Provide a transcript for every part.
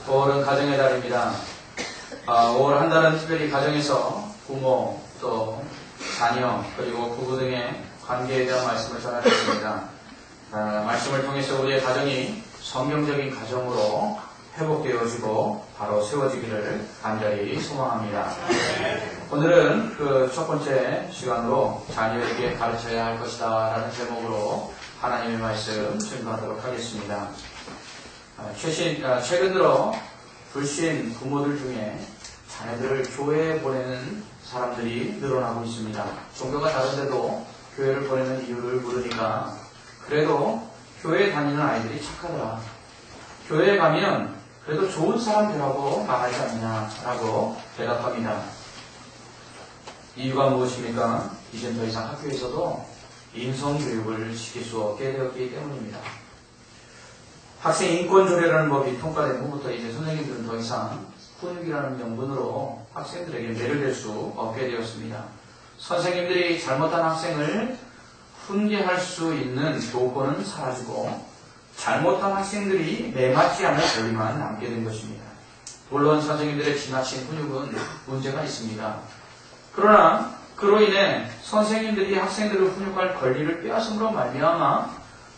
5월은 가정의 달입니다. 5월 한 달은 특별히 가정에서 부모, 또 자녀, 그리고 부부 등의 관계에 대한 말씀을 전하겠습니다. 말씀을 통해서 우리의 가정이 성경적인 가정으로 회복되어지고 바로 세워지기를 간절히 소망합니다. 오늘은 그 첫 번째 시간으로 자녀에게 가르쳐야 할 것이다 라는 제목으로 하나님의 말씀 증거하도록 하겠습니다. 최근 들어 불신 부모들 중에 자녀들을 교회에 보내는 사람들이 늘어나고 있습니다. 종교가 다른데도 교회를 보내는 이유를 물으니까 그래도 교회에 다니는 아이들이 착하더라. 교회에 가면 그래도 좋은 사람들하고 말하지 않냐라고 대답합니다. 이유가 무엇입니까? 이젠 더 이상 학교에서도 인성교육을 시킬 수 없게 되었기 때문입니다. 학생 인권조례라는 법이 통과된 후부터 이제 선생님들은 더 이상 훈육이라는 명분으로 학생들에게 매를 댈 수 없게 되었습니다. 선생님들이 잘못한 학생을 훈계할 수 있는 교권은 사라지고 잘못한 학생들이 매맞지 않을 권리만 남게 된 것입니다. 물론 선생님들의 지나친 훈육은 문제가 있습니다. 그러나 그로 인해 선생님들이 학생들을 훈육할 권리를 빼앗음으로 말미암아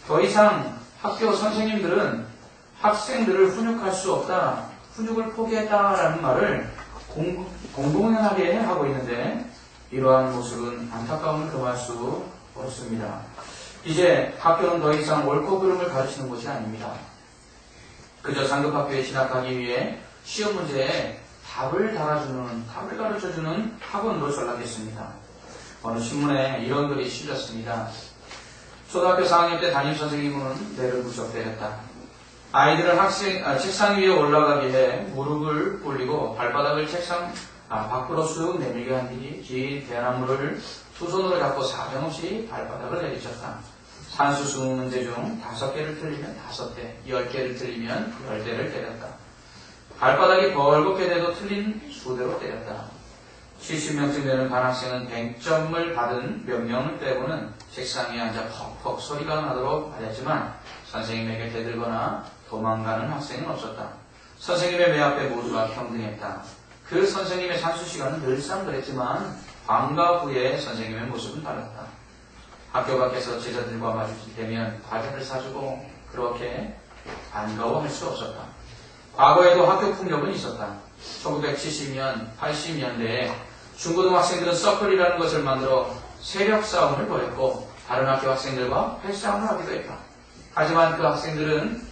더 이상 학교 선생님들은 학생들을 훈육할 수 없다, 훈육을 포기했다라는 말을 공공연하게 하고 있는데 이러한 모습은 안타까움을 금할 수 없습니다. 이제 학교는 더 이상 옳고 그름을 가르치는 곳이 아닙니다. 그저 상급학교에 진학하기 위해 시험 문제에 답을 가르쳐주는 학원으로 전락했습니다. 어느 신문에 이런 글이 실렸습니다. 초등학교 4학년 때 담임선생님은 뇌를 부쩍 때렸다. 아이들은 책상 위에 올라가기 해 무릎을 꿇리고 발바닥을 책상 밖으로 쑥 내밀게 한 뒤 긴 대나무를 두 손으로 잡고 사정없이 발바닥을 내리쳤다. 산수 20문제 중 5개를 틀리면 5대, 10개를 틀리면 10대를 때렸다. 발바닥이 벌겋게 돼도 틀린 수대로 때렸다. 70명쯤 되는 반학생은 100점을 받은 몇 명을 빼고는 책상 위에 앉아 퍽퍽 소리가 나도록 맞았지만 선생님에게 대들거나 도망가는 학생은 없었다. 선생님의 매 앞에 모두가 평등했다. 그 선생님의 산수 시간은 늘상 그랬지만 방과 후에 선생님의 모습은 달랐다. 학교 밖에서 제자들과 마주칠 때면 과자를 사주고 그렇게 반가워할 수 없었다. 과거에도 학교 폭력은 있었다. 1970년, 80년대에 중고등학생들은 서클이라는 것을 만들어 세력 싸움을 벌였고 다른 학교 학생들과 패싸움을 하기도 했다. 하지만 그 학생들은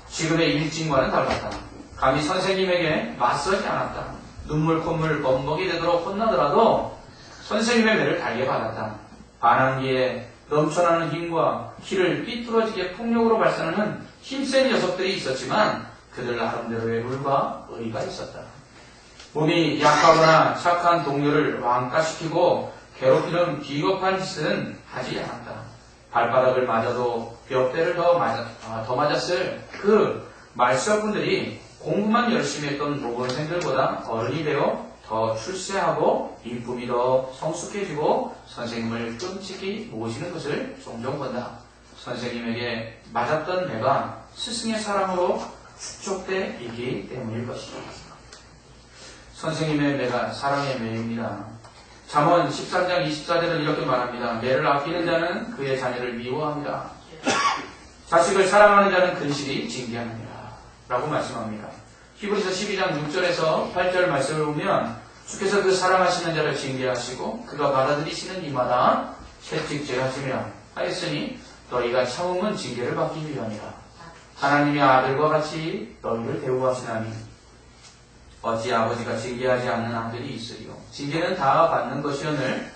지금의 일진과는 달랐다. 감히 선생님에게 맞서지 않았다. 눈물 콧물 범벅이 되도록 혼나더라도 선생님의 매를 달게 받았다. 반항기에 넘쳐나는 힘과 키를 삐뚤어지게 폭력으로 발산하는 힘센 녀석들이 있었지만 그들 나름대로의 룰과 의리가 있었다. 몸이 약하거나 착한 동료를 왕따시키고 괴롭히는 비겁한 짓은 하지 않았다. 발바닥을 맞아도 몇 대를 더 맞았을 그 말수업분들이 공부만 열심히 했던 모범생들보다 어른이 되어 더 출세하고 인품이 더 성숙해지고 선생님을 끔찍이 모시는 것을 종종 본다. 선생님에게 맞았던 매가 스승의 사랑으로 축적돼 있기 때문일 것이다. 선생님의 매가 사랑의 매입니다. 잠언 13장 24절은 이렇게 말합니다. 매를 아끼는 자는 그의 자녀를 미워합니다. 자식을 사랑하는 자는 근실이 징계합니다. 라고 말씀합니다. 히브리서 12장 6절에서 8절 말씀을 보면 주께서 그 사랑하시는 자를 징계하시고 그가 받아들이시는 이마다 채찍질하시며 하였으니 너희가 참음은 징계를 받기 위함이라. 하나님의 아들과 같이 너희를 대우하시나니 어찌 아버지가 징계하지 않는 아들이 있으리요. 징계는 다 받는 것이오늘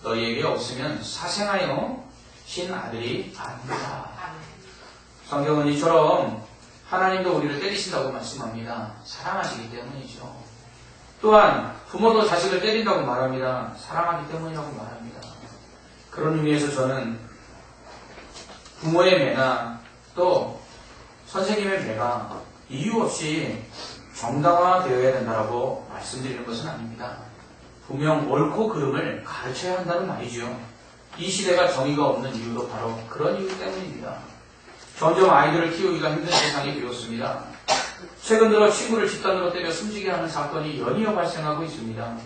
너희에게 없으면 사생하여 신 아들이 아닙니다. 성경은 이처럼 하나님도 우리를 때리신다고 말씀합니다. 사랑하시기 때문이죠. 또한 부모도 자식을 때린다고 말합니다. 사랑하기 때문이라고 말합니다. 그런 의미에서 저는 부모의 매나 또 선생님의 매가 이유 없이 정당화되어야 된다고 말씀드리는 것은 아닙니다. 분명 옳고 그름을 가르쳐야 한다는 말이죠. 이 시대가 정의가 없는 이유도 바로 그런 이유 때문입니다. 점점 아이들을 키우기가 힘든 세상이 되었습니다. 최근 들어 친구를 집단으로 때려 숨지게 하는 사건이 연이어 발생하고 있습니다.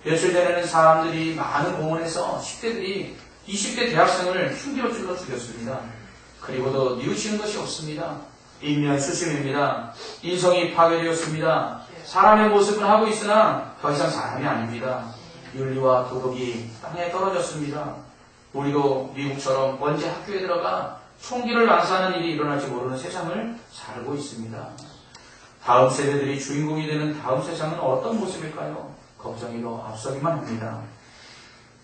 며칠 전에는 사람들이 많은 공원에서 10대들이 20대 대학생을 흉기로 찔러 죽였습니다. 그리고도 뉘우치는 것이 없습니다. 인면수심입니다. 인성이 파괴되었습니다. 사람의 모습은 하고 있으나 더 이상 사람이 아닙니다. 윤리와 도덕이 땅에 떨어졌습니다. 우리도 미국처럼 언제 학교에 들어가 총기를 난사하는 일이 일어날지 모르는 세상을 살고 있습니다. 다음 세대들이 주인공이 되는 다음 세상은 어떤 모습일까요? 걱정이 더 앞서기만 합니다.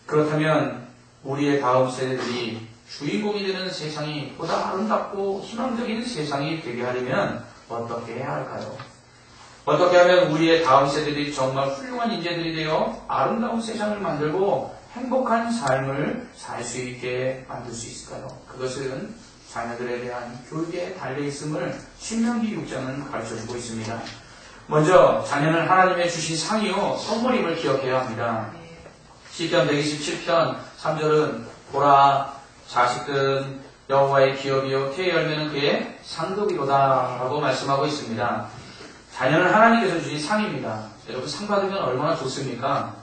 그렇다면 우리의 다음 세대들이 주인공이 되는 세상이 보다 아름답고 희망적인 세상이 되게 하려면 어떻게 해야 할까요? 어떻게 하면 우리의 다음 세대들이 정말 훌륭한 인재들이 되어 아름다운 세상을 만들고 행복한 삶을 살 수 있게 만들 수 있을까요? 그것은 자녀들에 대한 교육에 달려있음을 신명기 6장은 가르쳐주고 있습니다. 먼저 자녀는 하나님의 주신 상이요 선물임을 기억해야 합니다. 시편 127편 3절은 보라 자식들은 여호와의 기업이요 태의 열매는 그의 상급이로다 라고 말씀하고 있습니다. 자녀는 하나님께서 주신 상입니다. 여러분 상 받으면 얼마나 좋습니까?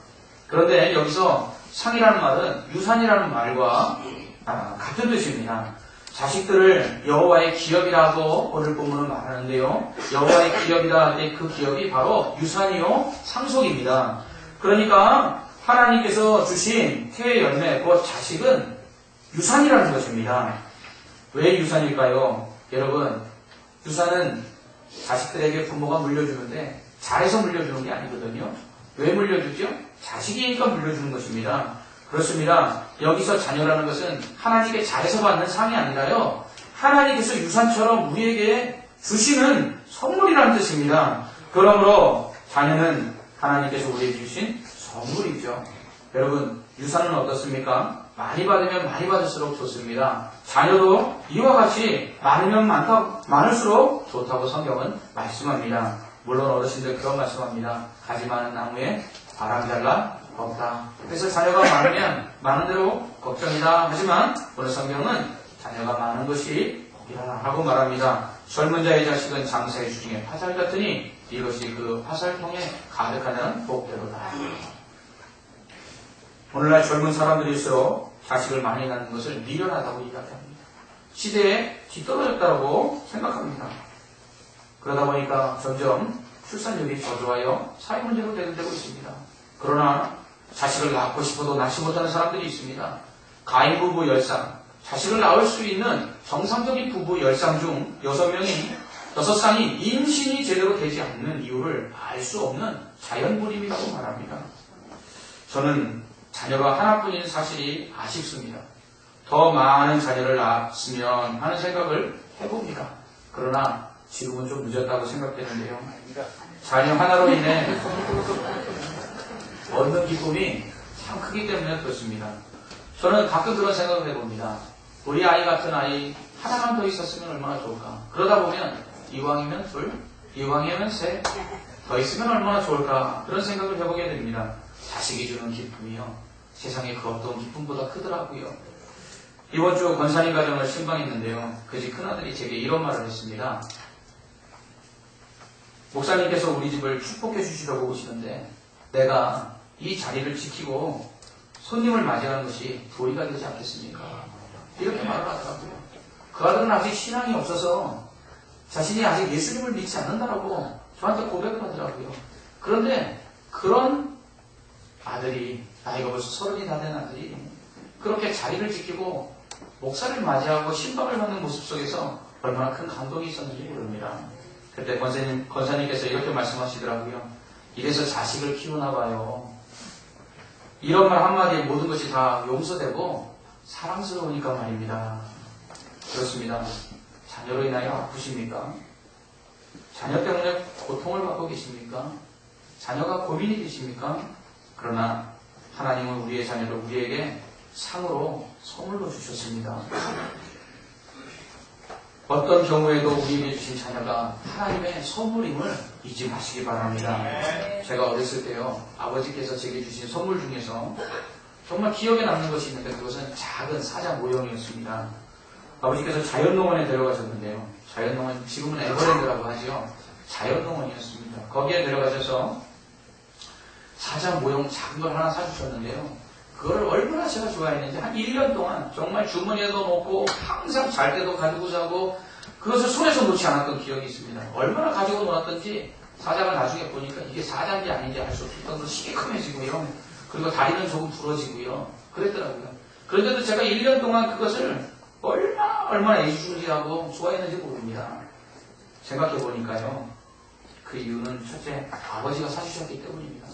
그런데 여기서 상이라는 말은 유산이라는 말과 같은 뜻입니다. 자식들을 여호와의 기업이라고 오늘 본문은 말하는데요. 여호와의 기업이라 할 때 그 기업이 바로 유산이요 상속입니다. 그러니까 하나님께서 주신 태의 열매, 그 자식은 유산이라는 것입니다. 왜 유산일까요? 여러분, 유산은 자식들에게 부모가 물려주는데 잘해서 물려주는 게 아니거든요. 왜 물려주죠? 자식이니까 물려주는 것입니다. 그렇습니다. 여기서 자녀라는 것은 하나님께 잘해서 받는 상이 아니라요. 하나님께서 유산처럼 우리에게 주시는 선물이라는 뜻입니다. 그러므로 자녀는 하나님께서 우리에게 주신 선물이죠. 여러분, 유산은 어떻습니까? 많이 받으면 많이 받을수록 좋습니다. 자녀도 이와 같이 많으면 많을수록 좋다고 성경은 말씀합니다. 물론 어르신들 그런 말씀합니다. 가지 많은 나무에 바람 잘라 없다. 그래서 자녀가 많으면 많은 대로 걱정이다. 하지만 오늘 성경은 자녀가 많은 것이 복이라 하고 말합니다. 젊은 자의 자식은 장사의 주중에 화살 같으니 이것이 그 화살통에 가득하는 복대로다. 오늘날 젊은 사람들일수록 자식을 많이 낳는 것을 미련하다고 이야기합니다. 시대에 뒤떨어졌다고 생각합니다. 그러다 보니까 점점 출산율이 저조하여 사회 문제로 대두되고 있습니다. 그러나 자식을 낳고 싶어도 낳지 못하는 사람들이 있습니다. 가인 부부 10쌍, 자식을 낳을 수 있는 정상적인 부부 10쌍 중 6쌍이 임신이 제대로 되지 않는 이유를 알 수 없는 자연불임이라고 말합니다. 저는 자녀가 하나뿐인 사실이 아쉽습니다. 더 많은 자녀를 낳았으면 하는 생각을 해봅니다. 그러나 지금은 좀 늦었다고 생각되는데요. 자녀 하나로 인해 얻는 기쁨이 참 크기 때문에 그렇습니다. 저는 가끔 그런 생각을 해봅니다. 우리 아이 같은 아이 하나만 더 있었으면 얼마나 좋을까. 그러다 보면 이왕이면 둘, 이왕이면 셋, 더 있으면 얼마나 좋을까. 그런 생각을 해보게 됩니다. 자식이 주는 기쁨이요. 세상에 그 어떤 기쁨보다 크더라고요. 이번 주 권사님 가정을 신방했는데요. 그 집 큰아들이 제게 이런 말을 했습니다. 목사님께서 우리 집을 축복해 주시려고 오시는데 내가 이 자리를 지키고 손님을 맞이하는 것이 도리가 되지 않겠습니까? 이렇게 말을 하더라고요. 그 아들은 아직 신앙이 없어서 자신이 아직 예수님을 믿지 않는다라고 저한테 고백을 하더라고요. 그런데 그런 아들이 나이가 벌써 30이 다 된 아들이 그렇게 자리를 지키고 목사를 맞이하고 신방을 받는 모습 속에서 얼마나 큰 감동이 있었는지 모릅니다. 그때 권사님께서 이렇게 말씀하시더라고요. 이래서 자식을 키우나 봐요. 이런 말 한마디에 모든 것이 다 용서되고 사랑스러우니까 말입니다. 그렇습니다. 자녀로 인하여 아프십니까? 자녀 때문에 고통을 받고 계십니까? 자녀가 고민이 되십니까? 그러나 하나님은 우리의 자녀를 우리에게 상으로 선물로 주셨습니다. 어떤 경우에도 우리에게 주신 자녀가 하나님의 선물임을 잊지 마시기 바랍니다. 제가 어렸을 때요, 아버지께서 제게 주신 선물 중에서 정말 기억에 남는 것이 있는데 그것은 작은 사자 모형이었습니다. 아버지께서 자연농원에 데려가셨는데요. 자연농원, 지금은 에버랜드라고 하죠. 자연동원이었습니다. 거기에 들어가셔서 사자 모형 작은 걸 하나 사주셨는데요. 그거를 얼마나 제가 좋아했는지 한 1년 동안 정말 주머니에도 넣고 항상 잘 때도 가지고 자고 그것을 손에서 놓지 않았던 기억이 있습니다. 얼마나 가지고 놀았던지 사자가 나중에 보니까 이게 사자인지 아닌지 알 수 없을 정도로 시커매지고요. 그리고 다리는 조금 부러지고요. 그랬더라고요. 그런데도 제가 1년 동안 그것을 얼마나 애지중지하고 좋아했는지 모릅니다. 생각해보니까요. 그 이유는 첫째, 아버지가 사주셨기 때문입니다.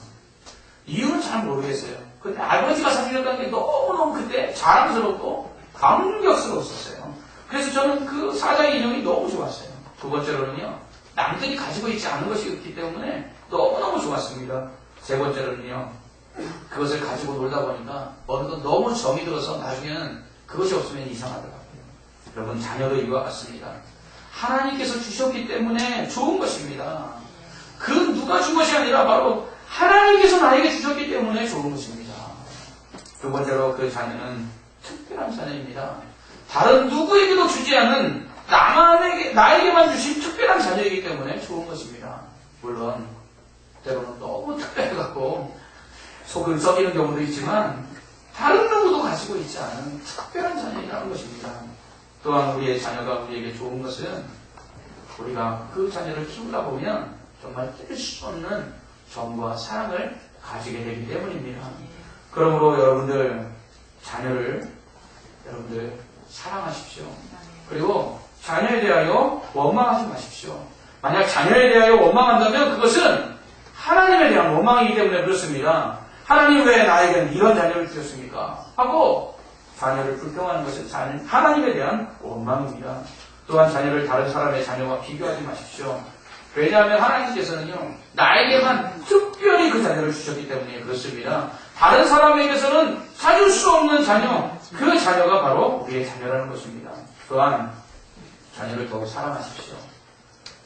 이유는 잘 모르겠어요. 근데 아버지가 사주셨다는 게 너무너무 그때 자랑스럽고 감격스러웠었어요. 그래서 저는 그 사자의 인형이 너무 좋았어요. 두 번째로는요, 남들이 가지고 있지 않은 것이었기 때문에 너무너무 좋았습니다. 세 번째로는요, 그것을 가지고 놀다 보니까 어느덧 너무 정이 들어서 나중에는 그것이 없으면 이상하더라고요. 여러분, 자녀도 이와 같습니다. 하나님께서 주셨기 때문에 좋은 것입니다. 그 누가 준 것이 아니라 바로 하나님께서 나에게 주셨기 때문에 좋은 것입니다. 두 번째로 그 자녀는 특별한 자녀입니다. 다른 누구에게도 주지 않은 나에게만 주신 특별한 자녀이기 때문에 좋은 것입니다. 물론 때로는 너무 특별해갖고 속을 썩이는 경우도 있지만 다른 누구도 가지고 있지 않은 특별한 자녀이라는 것입니다. 또한 우리의 자녀가 우리에게 좋은 것은 우리가 그 자녀를 키우다 보면 정말 뗄 수 없는 정과 사랑을 가지게 되기 때문입니다. 그러므로 여러분들 자녀를 여러분들 사랑하십시오. 그리고 자녀에 대하여 원망하지 마십시오. 만약 자녀에 대하여 원망한다면 그것은 하나님에 대한 원망이기 때문에 그렇습니다. 하나님 왜 나에게는 이런 자녀를 주셨습니까? 하고 자녀를 불평하는 것은 하나님에 대한 원망입니다. 또한 자녀를 다른 사람의 자녀와 비교하지 마십시오. 왜냐하면 하나님께서는요, 나에게만 특별히 그 자녀를 주셨기 때문에 그렇습니다. 다른 사람에게서는 찾을 수 없는 자녀, 그 자녀가 바로 우리의 자녀라는 것입니다. 또한 자녀를 더욱 사랑하십시오.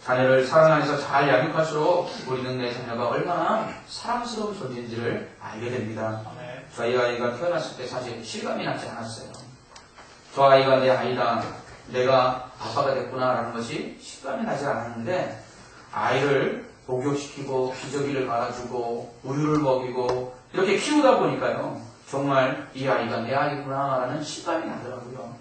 자녀를 사랑해서 잘 양육할수록 우리는 내 자녀가 얼마나 사랑스러운 존재인지를 알게 됩니다. 저희 아이가 태어났을 때 사실 실감이 나지 않았어요. 저 아이가 내 아이다, 내가 아빠가 됐구나 라는 것이 실감이 나지 않았는데 아이를 목욕시키고 기저귀를 갈아주고 우유를 먹이고 이렇게 키우다 보니까요, 정말 이 아이가 내 아이구나 라는 실감이 나더라고요.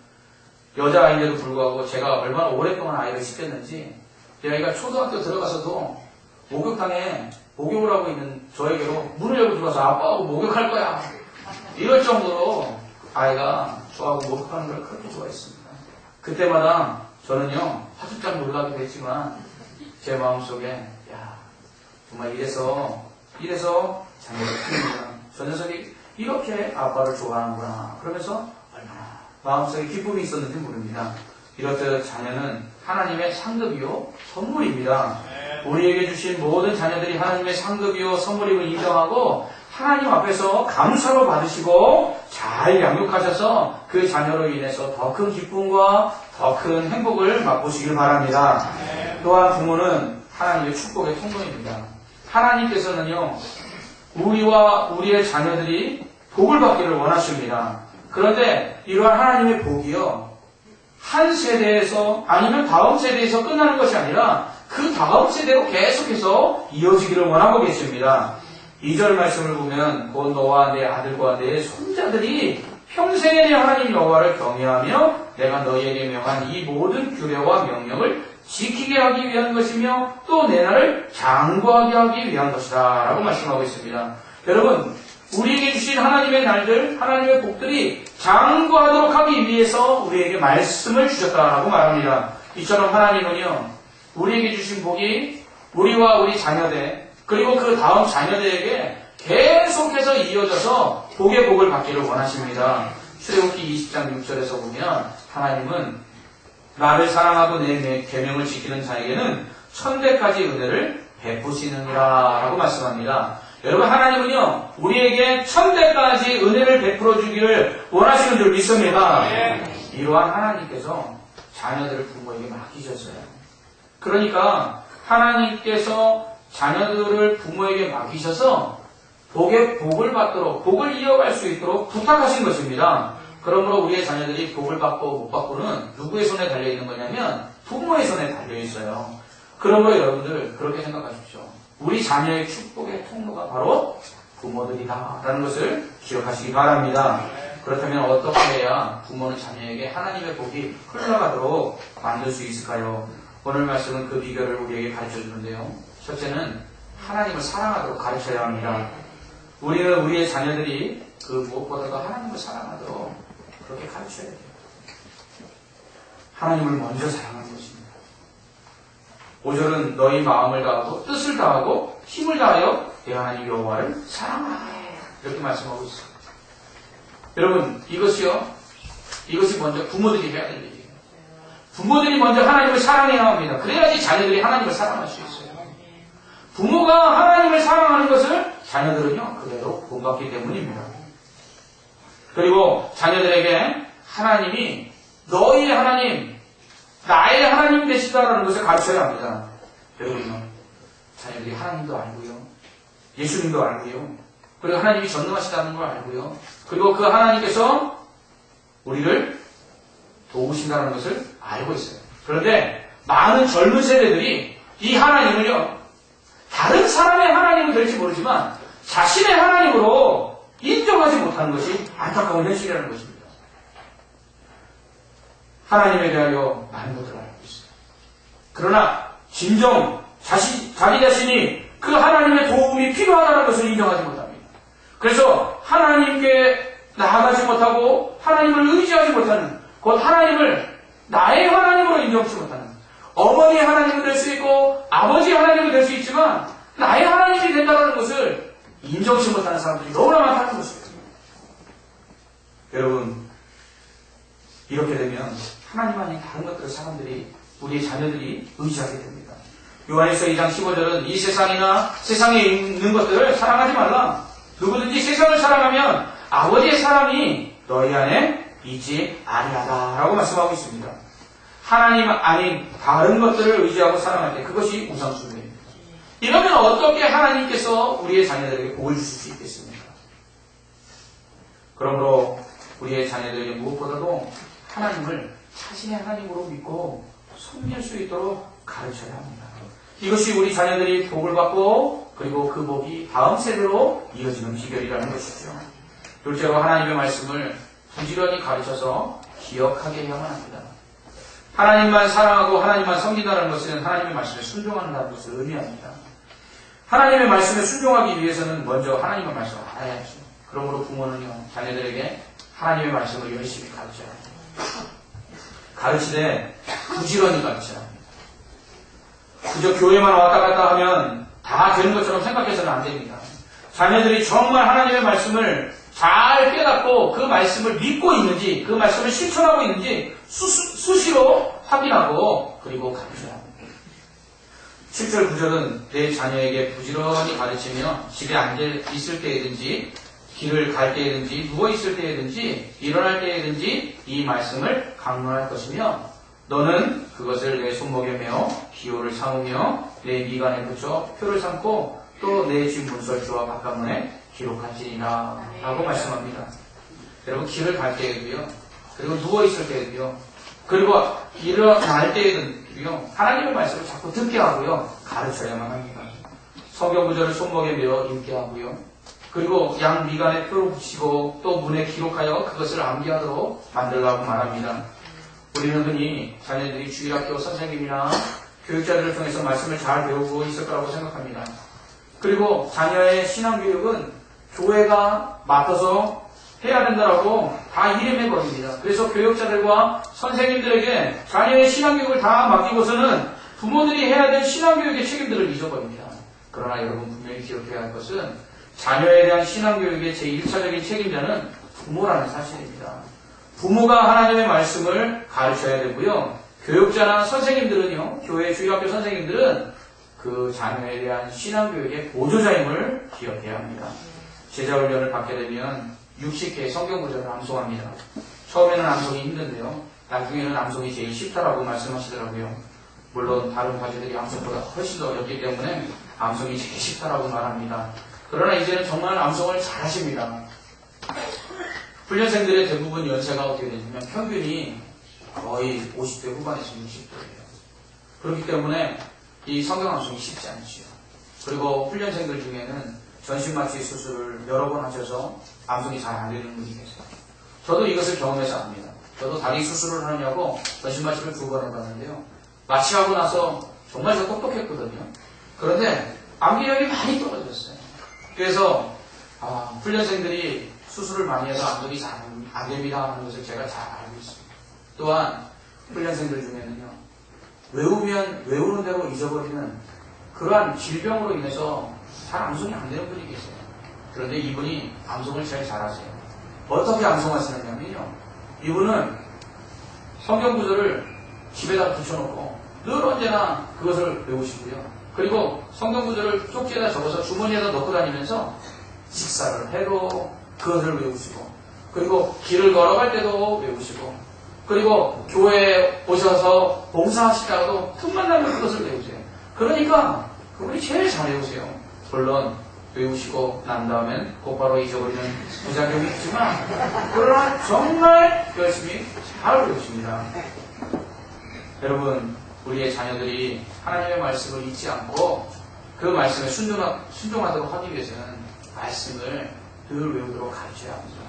여자아이인데도 불구하고 제가 얼마나 오랫동안 아이를 씻겼는지 제 아이가 초등학교 들어가서도 목욕탕에 목욕을 하고 있는 저에게로 문을 열고 들어와서 아빠하고 목욕할 거야 이럴 정도로 아이가 저하고 목욕하는 걸 그렇게 좋아했습니다. 그때마다 저는요, 화들짝 놀라기도 했지만 제 마음속에 야, 정말 이래서 자녀가 크는구나, 저 녀석이 이렇게 아빠를 좋아하는구나 그러면서 얼마나 마음속에 기쁨이 있었는지 모릅니다. 이렇듯 자녀는 하나님의 상급이요 선물입니다. 우리에게 주신 모든 자녀들이 하나님의 상급이요 선물임을 인정하고 하나님 앞에서 감사로 받으시고 잘 양육하셔서 그 자녀로 인해서 더 큰 기쁨과 더 큰 행복을 맛보시길 바랍니다. 또한 부모는 하나님의 축복의 통로입니다. 하나님께서는요, 우리와 우리의 자녀들이 복을 받기를 원하십니다. 그런데 이러한 하나님의 복이요, 한 세대에서 아니면 다음 세대에서 끝나는 것이 아니라 그 다음 세대로 계속해서 이어지기를 원하고 계십니다. 2절 말씀을 보면 곧 너와 내 아들과 내 손자들이 평생에 내 하나님 여호와를 경외하며 내가 너희에게 명한 이 모든 규례와 명령을 지키게 하기 위한 것이며 또 내 날을 장구하게 하기 위한 것이다 라고 말씀하고 있습니다. 여러분, 우리에게 주신 하나님의 날들, 하나님의 복들이 장구하도록 하기 위해서 우리에게 말씀을 주셨다라고 말합니다. 이처럼 하나님은요, 우리에게 주신 복이 우리와 우리 자녀들 그리고 그 다음 자녀들에게 계속해서 이어져서 복의 복을 받기를 원하십니다. 출애굽기 20장 6절에서 보면 하나님은 나를 사랑하고 내 계명을 지키는 자에게는 천대까지 은혜를 베푸시느니라 라고 말씀합니다. 여러분, 하나님은요, 우리에게 천대까지 은혜를 베풀어 주기를 원하시는 줄 믿습니다. 이러한 하나님께서 자녀들을 부모에게 맡기셨어요. 그러니까 하나님께서 자녀들을 부모에게 맡기셔서 복의 복을 받도록, 복을 이어갈 수 있도록 부탁하신 것입니다. 그러므로 우리의 자녀들이 복을 받고 못 받고는 누구의 손에 달려있는 거냐면 부모의 손에 달려있어요. 그러므로 여러분들 그렇게 생각하십시오. 우리 자녀의 축복의 통로가 바로 부모들이다 라는 것을 기억하시기 바랍니다. 그렇다면 어떻게 해야 부모는 자녀에게 하나님의 복이 흘러가도록 만들 수 있을까요? 오늘 말씀은 그 비결을 우리에게 가르쳐 주는데요. 첫째는 하나님을 사랑하도록 가르쳐야 합니다. 우리는 우리의 자녀들이 그 무엇보다도 하나님을 사랑하도록 그렇게 가르쳐야 돼요. 하나님을 먼저 사랑하는 것입니다. 5절은 너희 마음을 다하고 뜻을 다하고 힘을 다하여 내 하나님 여호와를 사랑하라 이렇게 말씀하고 있습니다. 여러분 이것이 먼저 부모들이 해야 될 일이에요. 부모들이 먼저 하나님을 사랑해야 합니다. 그래야지 자녀들이 하나님을 사랑할 수 있어요. 부모가 하나님을 사랑하는 것을 자녀들은요 그대로 본받기 때문입니다. 그리고 자녀들에게 하나님이 너희의 하나님, 나의 하나님 되시다라는 것을 가르쳐야 합니다. 여러분요, 자녀들이 하나님도 알고요, 예수님도 알고요, 그리고 하나님이 전능하시다는 걸 알고요, 그리고 그 하나님께서 우리를 도우신다는 것을 알고 있어요. 그런데 많은 젊은 세대들이 이 하나님을요, 다른 사람의 하나님은 될지 모르지만 자신의 하나님으로 인정하지 못하는 것이 안타까운 현실이라는 것입니다. 하나님에 대하여 많은 것들을 알고 있어요. 그러나 진정 자기 자신이 그 하나님의 도움이 필요하다는 것을 인정하지 못합니다. 그래서 하나님께 나아가지 못하고 하나님을 의지하지 못하는, 곧 하나님을 나의 하나님으로 인정하지 못하는, 어머니의 하나님이 될 수 있고 아버지의 하나님이 될 수 있지만 나의 하나님이 된다는 것을 인정치 못하는 사람들이 너무나 많다는 것입니다. 여러분, 이렇게 되면 하나님 아닌 다른 것들을 사람들이, 우리의 자녀들이 의지하게 됩니다. 요한일서 2장 15절은 이 세상이나 세상에 있는 것들을 사랑하지 말라. 누구든지 세상을 사랑하면 아버지의 사랑이 너희 안에 있지 아니하다 라고 말씀하고 있습니다. 하나님 아닌 다른 것들을 의지하고 사랑할 때 그것이 우상숭배입니다. 이러면 어떻게 하나님께서 우리의 자녀들에게 복을 주실 수 있겠습니까? 그러므로 우리의 자녀들에게 무엇보다도 하나님을 자신의 하나님으로 믿고 섬길 수 있도록 가르쳐야 합니다. 이것이 우리 자녀들이 복을 받고 그리고 그 복이 다음 세대로 이어지는 비결이라는 것이죠. 둘째로 하나님의 말씀을 부지런히 가르쳐서 기억하게 해야만 합니다. 하나님만 사랑하고 하나님만 섬긴다는 것은 하나님의 말씀에 순종한다는 것을 의미합니다. 하나님의 말씀에 순종하기 위해서는 먼저 하나님의 말씀을 알아야죠. 그러므로 부모는요, 자녀들에게 하나님의 말씀을 열심히 가르쳐야 합니다. 가르치되 부지런히 가르쳐야 합니다. 그저 교회만 왔다 갔다 하면 다 되는 것처럼 생각해서는 안 됩니다. 자녀들이 정말 하나님의 말씀을 잘 깨닫고 그 말씀을 믿고 있는지, 그 말씀을 실천하고 있는지 수시로 확인하고 그리고 가르쳐야 합니다. 7절 9절은 내 자녀에게 부지런히 가르치며 집에 앉아 있을 때이든지 길을 갈 때이든지 누워있을 때이든지 일어날 때이든지 이 말씀을 강론할 것이며 너는 그것을 내 손목에 메어 기호를 삼으며 내 미간에 붙여 표를 삼고 또 내 집 문설주와 바깥문에 기록할지니라 라고 말씀합니다. 여러분, 길을 갈 때에도요, 그리고 누워있을 때에도요, 그리고 일어날 때에도요, 하나님의 말씀을 자꾸 듣게 하고요, 가르쳐야만 합니다. 성경 구절을 손목에 메어 읽게 하고요, 그리고 양 미간에 표를 붙이고 또 문에 기록하여 그것을 암기하도록 만들라고 말합니다. 우리는 흔히 자녀들이 주일학교 선생님이나 교육자들을 통해서 말씀을 잘 배우고 있을 거라고 생각합니다. 그리고 자녀의 신앙교육은 교회가 맡아서 해야 된다라고 다 이름해버립니다. 그래서 교육자들과 선생님들에게 자녀의 신앙교육을 다 맡기고서는 부모들이 해야 될 신앙교육의 책임들을 잊어버립니다. 그러나 여러분 분명히 기억해야 할 것은 자녀에 대한 신앙교육의 제1차적인 책임자는 부모라는 사실입니다. 부모가 하나님의 말씀을 가르쳐야 되고요. 교육자나 선생님들은요, 교회 주일학교 선생님들은 그 자녀에 대한 신앙교육의 보조자임을 기억해야 합니다. 제자훈련을 받게 되면 60개 성경 구절을 암송합니다. 처음에는 암송이 힘든데요, 나중에는 암송이 제일 쉽다라고 말씀하시더라고요. 물론 다른 과제들이 암송보다 훨씬 더 어렵기 때문에 암송이 제일 쉽다라고 말합니다. 그러나 이제는 정말 암송을 잘하십니다. 훈련생들의 대부분 연세가 어떻게 되냐면 평균이 거의 50대 후반에서 60대예요. 그렇기 때문에 이 성경 암송이 쉽지 않지요. 그리고 훈련생들 중에는 전신마취 수술을 여러 번 하셔서 암송이 잘 안 되는 분이 계세요. 저도 이것을 경험해서 압니다. 저도 다리 수술을 하느냐고 전신마취를 2번 해봤는데요. 마취하고 나서 정말 저 똑똑했거든요. 그런데 암기력이 많이 떨어졌어요. 그래서 훈련생들이 수술을 많이 해서 암송이 잘 안 됩니다 하는 것을 제가 잘 알고 있습니다. 또한 훈련생들 중에는요, 외우면 외우는 대로 잊어버리는 그러한 질병으로 인해서 잘 암송이 안 되는 분이 계세요. 그런데 이분이 암송을 제일 잘하세요. 어떻게 암송하시느냐면요, 이분은 성경 구절을 집에다 붙여놓고 늘 언제나 그것을 외우시고요. 그리고 성경 구절을 쪽지에다 적어서 주머니에다 넣고 다니면서 식사를 해도 그것을 외우시고, 그리고 길을 걸어갈 때도 외우시고, 그리고 교회에 오셔서 봉사하시다가도 틈만 나면 그것을 외우세요. 그러니까 그분이 제일 잘 외우세요. 물론 외우시고 난 다음엔 곧바로 잊어버리는 부작용이 있지만, 그러나 정말 열심히 잘 외우십니다. 여러분, 우리의 자녀들이 하나님의 말씀을 잊지 않고 그 말씀에 순종하도록 하기 위해서는 말씀을 늘 외우도록 가르쳐야 합니다.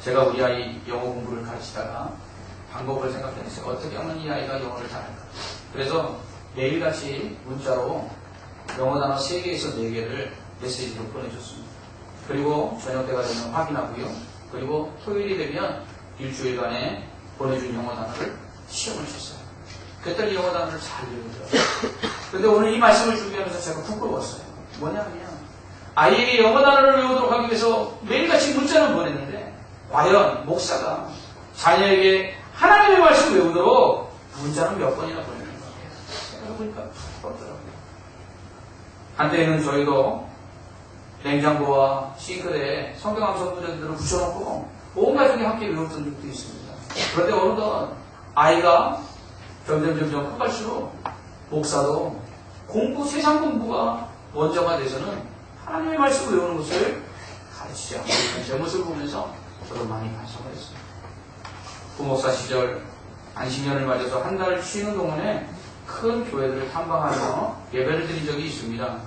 제가 우리 아이 영어 공부를 가르치다가 방법을 생각했어요. 어떻게 하면 이 아이가 영어를 잘할까? 그래서 매일같이 문자로 영어 단어 3개에서 4개를 메시지로 보내줬습니다. 그리고 저녁 때가 되면 확인하고요. 그리고 토요일이 되면 일주일간에 보내준 영어 단어를 시험을 쳤어요. 그랬더니 영어 단어를 잘 외우더라고요. 그런데 오늘 이 말씀을 준비하면서 제가 부끄러웠어요. 뭐냐면 아이에게 영어 단어를 외우도록 하기 위해서 매일같이 문자를 보냈는데, 과연 목사가 자녀에게 하나님의 말씀을 외우도록 문자는 몇 번이나 보내는 거예요. 생각해보니까 부끄럽더라고요. 한때에는 저희도 냉장고와 싱크대에 성경 암송 문제들을 붙여놓고 온 가족이 함께 외웠던 적도 있습니다. 그런데 어느덧 아이가 점점 커갈수록 목사도 세상 공부가 먼저가 돼서는 하나님의 말씀을 외우는 것을 가르치지 않고 있는 제 모습을 보면서 저도 많이 반성을 했습니다. 부목사 시절 안식년을 맞아서 한 달 쉬는 동안에 큰 교회들을 탐방하며 예배를 드린 적이 있습니다.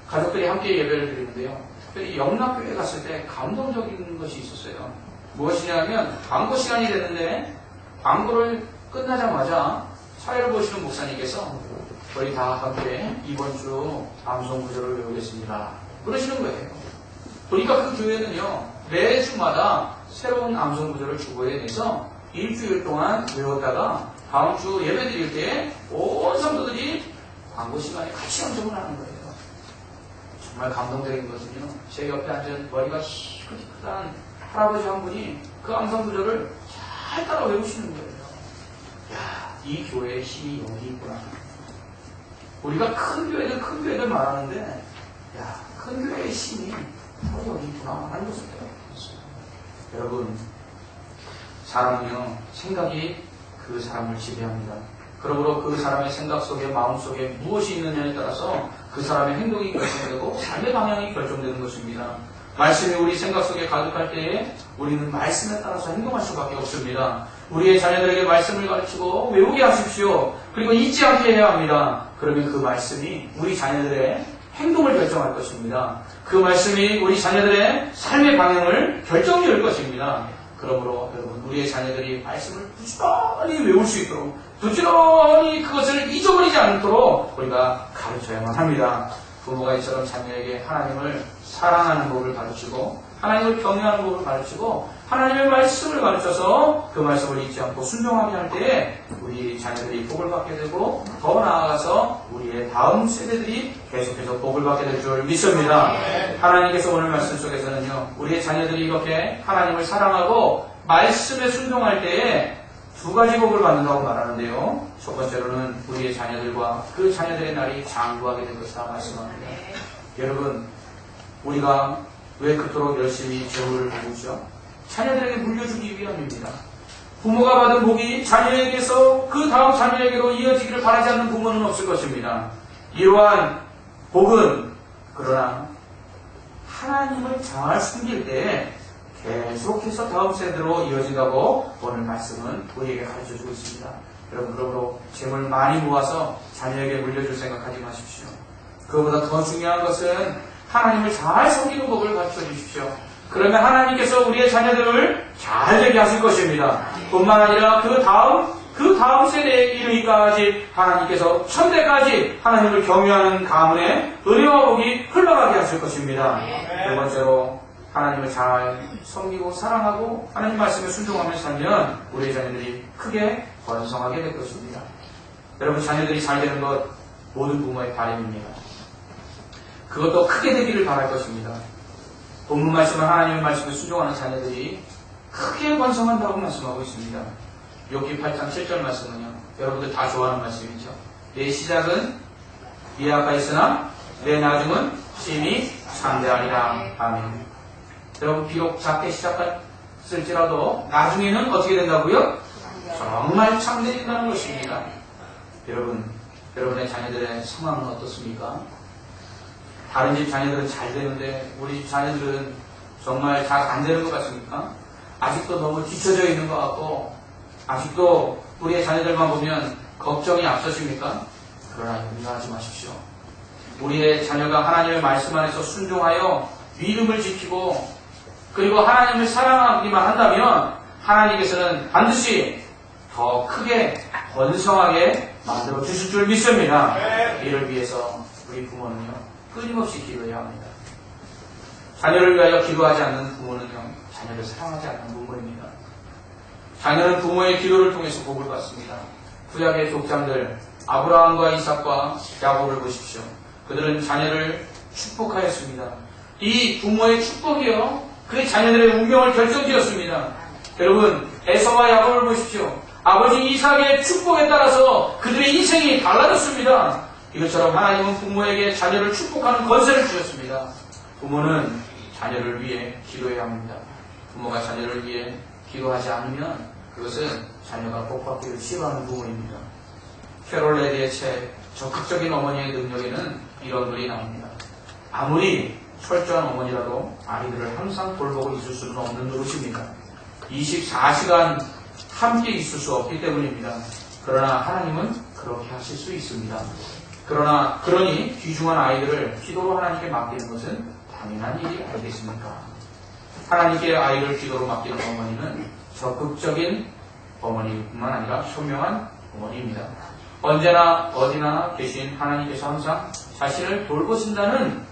가족들이 함께 예배를 드리는데요, 특별히 영락교회에 갔을 때 감동적인 것이 있었어요. 무엇이냐면 광고 시간이 됐는데 광고를 끝나자마자 사회를 보시는 목사님께서 저희 다 함께 이번 주 암송 구절을 외우겠습니다 그러시는 거예요. 보니까 그 교회는요, 매주마다 새로운 암송 구절을 주고에 대해서 일주일 동안 외웠다가 다음 주 예배 드릴 때 온 성도들이 광고 시간에 같이 암송을 하는 거예요. 정말 감동적인 것은요, 제 옆에 앉은 머리가 희끗희끗한 할아버지 한 분이 그 암송 구절을 잘 따라 외우시는 거예요. 야, 이 교회의 힘이 여기 있구나. 우리가 큰 교회들 말하는데, 야, 큰 교회의 힘이 바로 여기 있구나 하는 것을 배웠어요. 여러분, 사람은요, 생각이 그 사람을 지배합니다. 그러므로 그 사람의 생각 속에, 마음 속에 무엇이 있느냐에 따라서 그 사람의 행동이 결정되고 삶의 방향이 결정되는 것입니다. 말씀이 우리 생각 속에 가득할 때에 우리는 말씀에 따라서 행동할 수밖에 없습니다. 우리의 자녀들에게 말씀을 가르치고 외우게 하십시오. 그리고 잊지 않게 해야 합니다. 그러면 그 말씀이 우리 자녀들의 행동을 결정할 것입니다. 그 말씀이 우리 자녀들의 삶의 방향을 결정지을 것입니다. 그러므로 여러분, 우리의 자녀들이 말씀을 부지런히 외울 수 있도록, 부지런히 그것을 잊어버리지 않도록 우리가 가르쳐야만 합니다. 부모가 이처럼 자녀에게 하나님을 사랑하는 법을 가르치고, 하나님을 경외하는 법을 가르치고, 하나님의 말씀을 가르쳐서 그 말씀을 잊지 않고 순종하게 할 때에 우리 자녀들이 복을 받게 되고, 더 나아가서 우리의 다음 세대들이 계속해서 복을 받게 될 줄 믿습니다. 하나님께서 오늘 말씀 속에서는요, 우리의 자녀들이 이렇게 하나님을 사랑하고 말씀에 순종할 때에 2가지 복을 받는다고 말하는데요, 첫 번째로는 우리의 자녀들과 그 자녀들의 날이 장구하게 될 것이다 말씀합니다. 여러분, 우리가 왜 그토록 열심히 재물을 모으죠? 자녀들에게 물려주기 위함입니다. 부모가 받은 복이 자녀에게서 그 다음 자녀에게로 이어지기를 바라지 않는 부모는 없을 것입니다. 이러한 복은 그러나 하나님을 잘 숨길 때에 계속해서 다음 세대로 이어진다고 오늘 말씀은 우리에게 가르쳐주고 있습니다. 여러분, 그러므로 재물 많이 모아서 자녀에게 물려줄 생각하지 마십시오. 그것보다 더 중요한 것은 하나님을 잘 섬기는 법을 가르쳐 주십시오. 그러면 하나님께서 우리의 자녀들을 잘 되게 하실 것입니다. 뿐만 아니라 그 다음 세대에 이르기까지 하나님께서 천대까지 하나님을 경외하는 가문에 은혜와 복이 흘러가게 하실 것입니다. 두 번째로 하나님을 잘 섬기고 사랑하고 하나님 말씀에 순종하며 살면 우리의 자녀들이 크게 번성하게 될 것입니다. 여러분, 자녀들이 잘 되는 것 모든 부모의 바람입니다. 그것도 크게 되기를 바랄 것입니다. 본문 말씀은 하나님의 말씀에 순종하는 자녀들이 크게 번성한다고 말씀하고 있습니다. 욥기 8장 7절 말씀은요, 여러분들 다 좋아하는 말씀이죠. 내 시작은 미약하였으나 내 나중은 심히 창대하리라. 아멘. 여러분, 비록 작게 시작했을지라도 나중에는 어떻게 된다고요? 정말 창대해진다는 것입니다. 여러분의 자녀들의 상황은 어떻습니까? 다른 집 자녀들은 잘 되는데 우리 집 자녀들은 정말 잘 안 되는 것 같습니까? 아직도 너무 뒤처져 있는 것 같고 아직도 우리의 자녀들만 보면 걱정이 앞서십니까? 그러나 염려하지 마십시오. 우리의 자녀가 하나님의 말씀 안에서 순종하여 믿음을 지키고 그리고 하나님을 사랑하기만 한다면 하나님께서는 반드시 더 크게 번성하게 만들어 주실 줄 믿습니다. 이를 위해서 우리 부모는요, 끊임없이 기도해야 합니다. 자녀를 위하여 기도하지 않는 부모는요, 자녀를 사랑하지 않는 부모입니다. 자녀는 부모의 기도를 통해서 복을 받습니다. 구약의 족장들 아브라함과 이삭과 야곱을 보십시오. 그들은 자녀를 축복하였습니다. 이 부모의 축복이요, 그 자녀들의 운명을 결정지었습니다. 여러분, 에서와 야곱을 보십시오. 아버지 이삭의 축복에 따라서 그들의 인생이 달라졌습니다. 이것처럼 하나님은 부모에게 자녀를 축복하는 권세를 주셨습니다. 부모는 자녀를 위해 기도해야 합니다. 부모가 자녀를 위해 기도하지 않으면 그것은 자녀가 복받기를 싫어하는 부모입니다. 캐롤 레디의 책 적극적인 어머니의 능력에는 이런 글이 나옵니다. 아무리 철저한 어머니라도 아이들을 항상 돌보고 있을 수는 없는 노릇입니다. 24시간 함께 있을 수 없기 때문입니다. 그러나 하나님은 그렇게 하실 수 있습니다. 그러니 귀중한 아이들을 기도로 하나님께 맡기는 것은 당연한 일이 아니겠습니까? 하나님께 아이를 기도로 맡기는 어머니는 적극적인 어머니뿐만 아니라 현명한 어머니입니다. 언제나 어디나 계신 하나님께서 항상 자신을 돌보신다는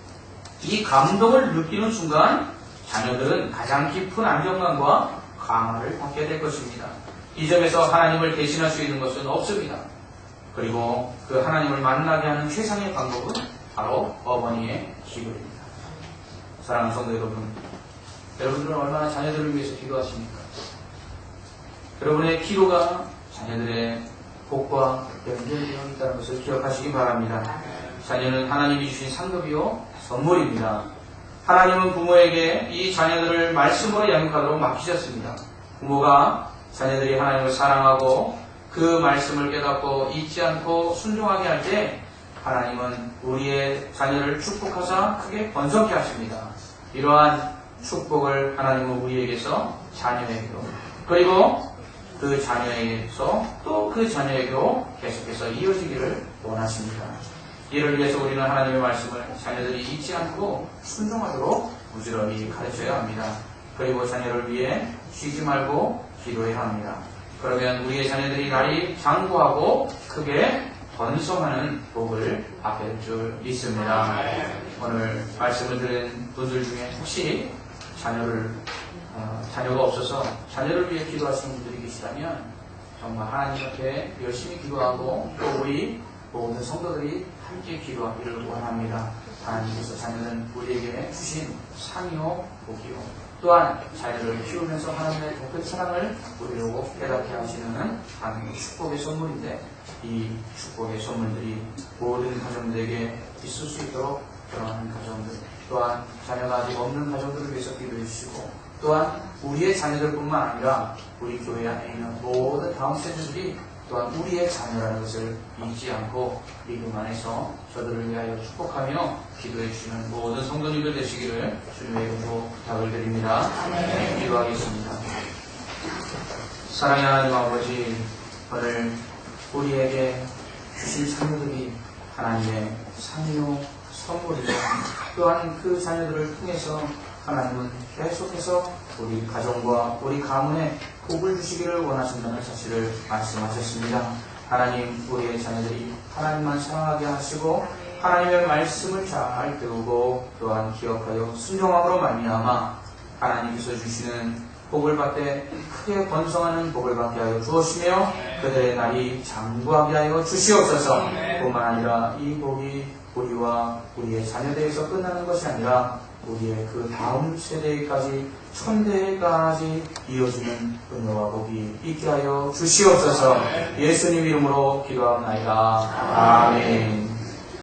이 감동을 느끼는 순간 자녀들은 가장 깊은 안정감과 강화를 받게 될 것입니다. 이 점에서 하나님을 대신할 수 있는 것은 없습니다. 그리고 그 하나님을 만나게 하는 최상의 방법은 바로 어머니의 기도입니다. 사랑하는 성도 여러분, 여러분들은 얼마나 자녀들을 위해서 기도하십니까? 여러분의 기도가 자녀들의 복과 연결되어 있다는 것을 기억하시기 바랍니다. 자녀는 하나님이 주신 상급이요 선물입니다. 하나님은 부모에게 이 자녀들을 말씀으로 양육하도록 맡기셨습니다. 부모가 자녀들이 하나님을 사랑하고 그 말씀을 깨닫고 잊지 않고 순종하게 할 때 하나님은 우리의 자녀를 축복하사 크게 번성케 하십니다. 이러한 축복을 하나님은 우리에게서 자녀에게로 그리고 그 자녀에게서 또 그 자녀에게로 계속해서 이어지기를 원하십니다. 이를 위해서 우리는 하나님의 말씀을 자녀들이 잊지 않고 순종하도록 부지런히 가르쳐야 합니다. 그리고 자녀를 위해 쉬지 말고 기도해야 합니다. 그러면 우리의 자녀들이 날이 장구하고 크게 번성하는 복을 받게 될 줄 믿습니다. 오늘 말씀을 들은 분들 중에 혹시 자녀가 없어서 자녀를 위해 기도하시는 분들이 계시다면 정말 하나님 앞에 열심히 기도하고 또 우리 모든 성도들이 함께 기도하기를 원합니다. 하나님께서 자녀는 우리에게 주신 상이요 복이요 또한 자녀를 키우면서 하나님의 독특한 사랑을 우리로 깨닫게 하시는 하나님의 축복의 선물인데 이 축복의 선물들이 모든 가정들에게 있을 수 있도록 결혼하는 가정들 또한 자녀가 아직 없는 가정들을 위해서 기도해 주시고 또한 우리의 자녀들뿐만 아니라 우리 교회 안에 있는 모든 다음 세대들이 또한 우리의 자녀라는 것을 잊지 않고 믿음 안에서 저들을 위하여 축복하며 기도해 주시는 모든 성도님들 되시기를 주님의 이름으로 부탁을 드립니다. 기도하겠습니다. 사랑의 하나님 아버지, 오늘 우리에게 주신 자녀들이 하나님의 상요 선물이요. 또한 그 자녀들을 통해서 하나님은 계속해서 우리 가정과 우리 가문에 복을 주시기를 원하신다는 사실을 말씀하셨습니다. 하나님, 우리의 자녀들이 하나님만 사랑하게 하시고 하나님의 말씀을 잘 배우고 또한 기억하여 순종함으로 말미암아 하나님께서 주시는 복을 받되 크게 번성하는 복을 받게 하여 주옵시며 그들의 날이 장구하게 하여 주시옵소서. 뿐만 아니라 이 복이 우리와 우리의 자녀들에서 끝나는 것이 아니라 우리의 그 다음 세대까지 천대까지 이어지는 은혜와 복이 있게 하여 주시옵소서. 예수님 이름으로 기도합나이다. 아멘.